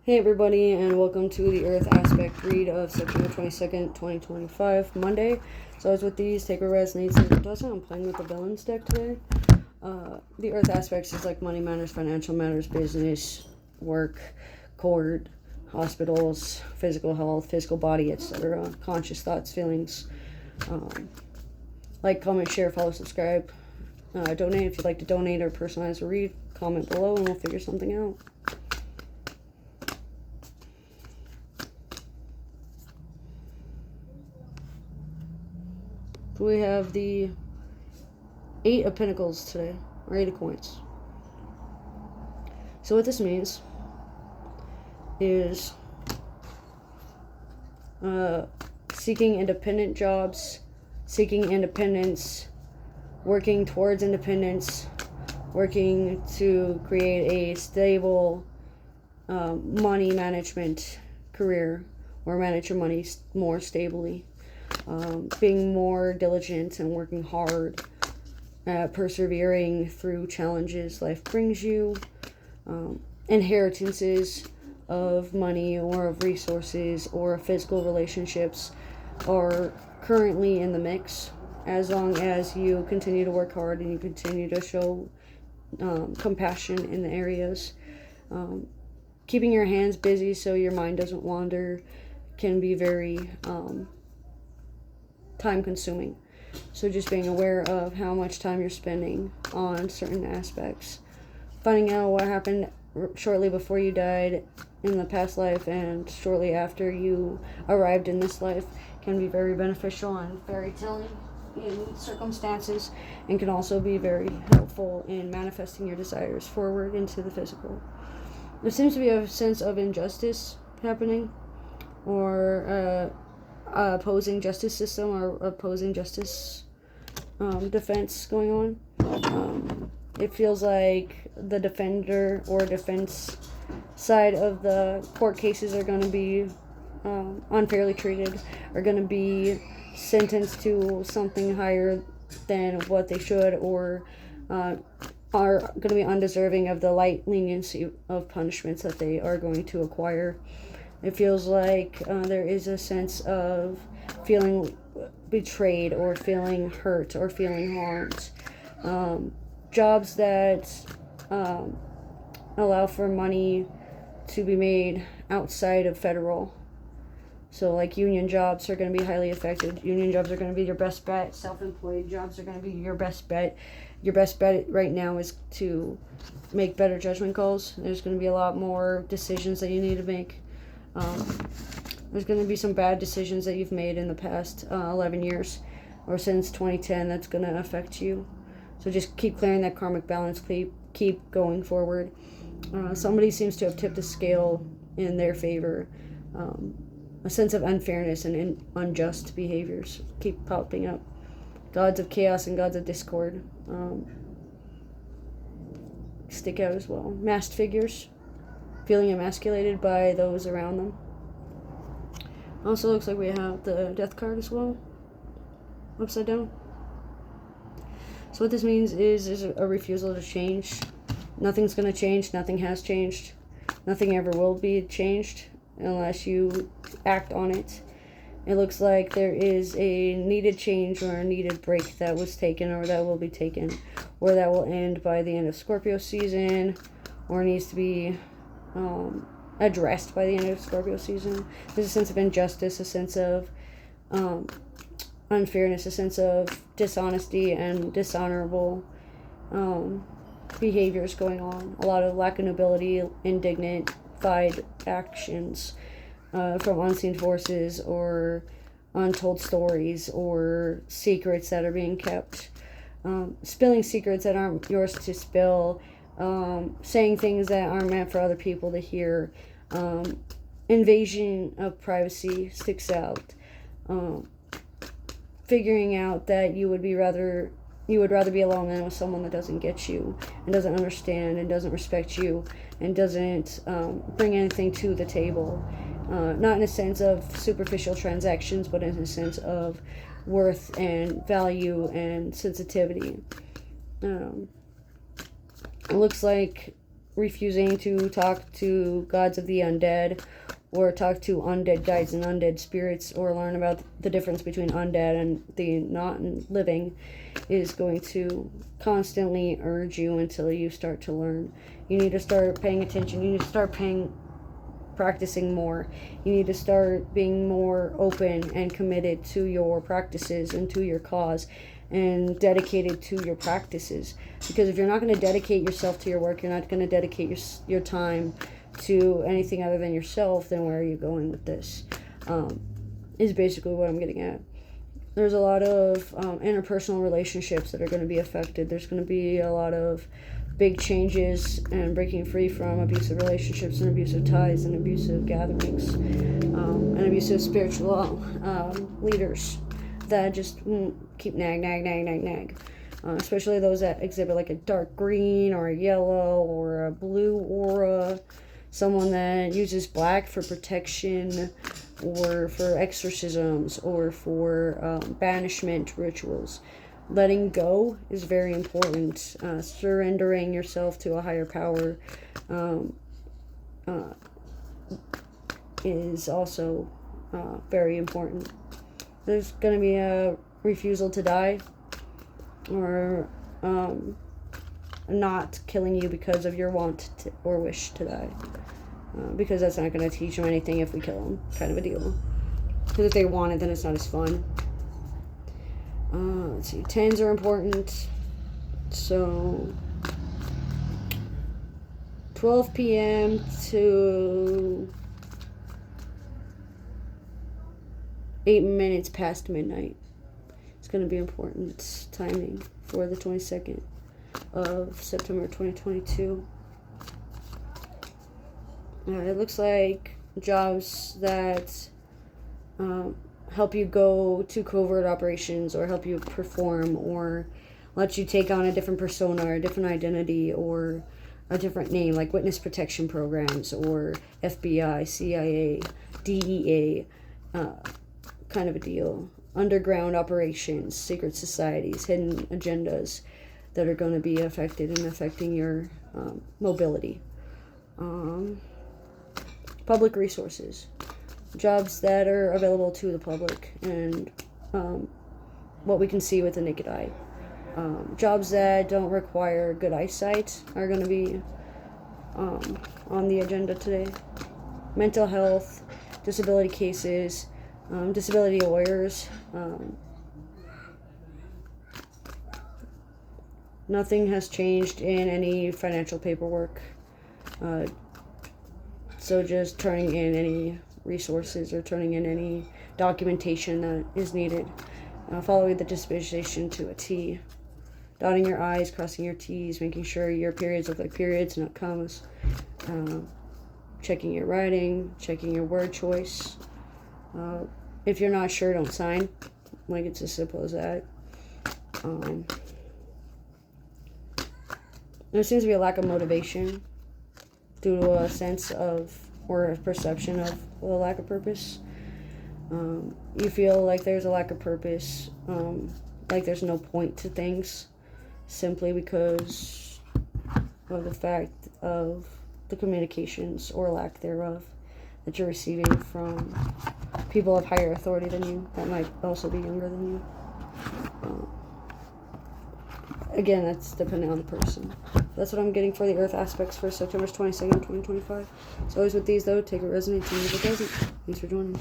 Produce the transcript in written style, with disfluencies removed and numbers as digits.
Hey everybody, and welcome to the Earth Aspect read of September 22nd, 2025, Monday. So as with these, take what resonates and what doesn't. I'm playing with the villains deck today. The Earth Aspects is like money matters, financial matters, business, work, court, hospitals, physical health, physical body, etc. Conscious thoughts, feelings. Like, comment, share, follow, subscribe. Donate if you'd like to donate or personalize a read. Comment below and we'll figure something out. We have the 8 of Pentacles today, or 8 of Coins. So what this means is seeking independent jobs, seeking independence, working towards independence, working to create a stable money management career or manage your money more stably. Being more diligent and working hard, persevering through challenges life brings you, inheritances of money or of resources or physical relationships are currently in the mix, as long as you continue to work hard and you continue to show compassion in the areas. Keeping your hands busy so your mind doesn't wander can be very time consuming. So just being aware of how much time you're spending on certain aspects. Finding out what happened shortly before you died in the past life and shortly after you arrived in this life can be very beneficial and very telling in circumstances, and can also be very helpful in manifesting your desires forward into the physical. There seems to be a sense of injustice happening, or opposing justice system or opposing justice defense going on. It feels like the defender or defense side of the court cases are going to be unfairly treated, are going to be sentenced to something higher than what they should, or are going to be undeserving of the light leniency of punishments that they are going to acquire. It feels like there is a sense of feeling betrayed or feeling hurt or feeling harmed. Jobs that allow for money to be made outside of federal. So like union jobs are going to be highly affected. Union jobs are going to be your best bet. Self-employed jobs are going to be your best bet. Your best bet right now is to make better judgment calls. There's going to be a lot more decisions that you need to make. There's going to be some bad decisions that you've made in the past 11 years or since 2010 that's going to affect you. So just keep clearing that karmic balance, keep going forward. Somebody seems to have tipped the scale in their favor. A sense of unfairness and unjust behaviors keep popping up. Gods of chaos and gods of discord stick out as well. Masked figures, feeling emasculated by those around them. Also looks like we have the death card as well, upside down. So what this means is a refusal to change. Nothing's going to change. Nothing has changed. Nothing ever will be changed unless you act on it. It looks like there is a needed change or a needed break that was taken or that will be taken, or that will end by the end of Scorpio season, or needs to be addressed by the end of Scorpio season. There's a sense of injustice, a sense of unfairness, a sense of dishonesty and dishonorable behaviors going on. A lot of lack of nobility, indignified actions from unseen forces or untold stories or secrets that are being kept. Spilling secrets that aren't yours to spill. Saying things that aren't meant for other people to hear. Invasion of privacy sticks out. Figuring out that you would rather be alone than with someone that doesn't get you and doesn't understand and doesn't respect you and doesn't bring anything to the table. Not in a sense of superficial transactions, but in a sense of worth and value and sensitivity. It looks like refusing to talk to gods of the undead, or talk to undead guides and undead spirits, or learn about the difference between undead and the not living, is going to constantly urge you until you start to learn. You need to start paying attention. You need to start practicing more. You need to start being more open and committed to your practices and to your cause, and dedicated to your practices. Because if you're not going to dedicate yourself to your work, you're not going to dedicate your time to anything other than yourself, then where are you going with this? Is basically what I'm getting at. There's a lot of interpersonal relationships that are going to be affected. There's going to be a lot of big changes and breaking free from abusive relationships and abusive ties and abusive gatherings, and abusive spiritual leaders that just keep nag. Especially those that exhibit like a dark green or a yellow or a blue aura. Someone that uses black for protection, or for exorcisms, or for banishment rituals. Letting go is very important. Surrendering yourself to a higher power is also very important. There's going to be a refusal to die, or not killing you because of your want to, or wish to die. Because that's not going to teach them anything if we kill them, kind of a deal. Because if they want it, then it's not as fun. Let's see, 10s are important. So 12 p.m. to 8 minutes past midnight. It's going to be important timing for the 22nd of September 2022. It looks like jobs that help you go to covert operations, or help you perform, or let you take on a different persona or a different identity or a different name, like witness protection programs, or FBI, CIA, DEA, kind of a deal. Underground operations, secret societies, hidden agendas that are going to be affected and affecting your mobility. Public resources, jobs that are available to the public and what we can see with the naked eye. Jobs that don't require good eyesight are going to be on the agenda today. Mental health, disability cases, disability lawyers. Nothing has changed in any financial paperwork. So just turning in any resources or turning in any documentation that is needed. Following the dispensation to a T. Dotting your I's, crossing your T's, making sure your periods look like periods, not commas. Checking your writing, checking your word choice. If you're not sure, don't sign. Like, it's as simple as that. There seems to be a lack of motivation due to a sense of, or a perception of, a lack of purpose. You feel like there's a lack of purpose, like there's no point to things, simply because of the fact of the communications, or lack thereof, that you're receiving from people of higher authority than you, that might also be younger than you. Again, that's depending on the person. That's what I'm getting for the Earth aspects for September 22nd, 2025. As always with these, though, take what resonates and leave it doesn't. Thanks for joining me.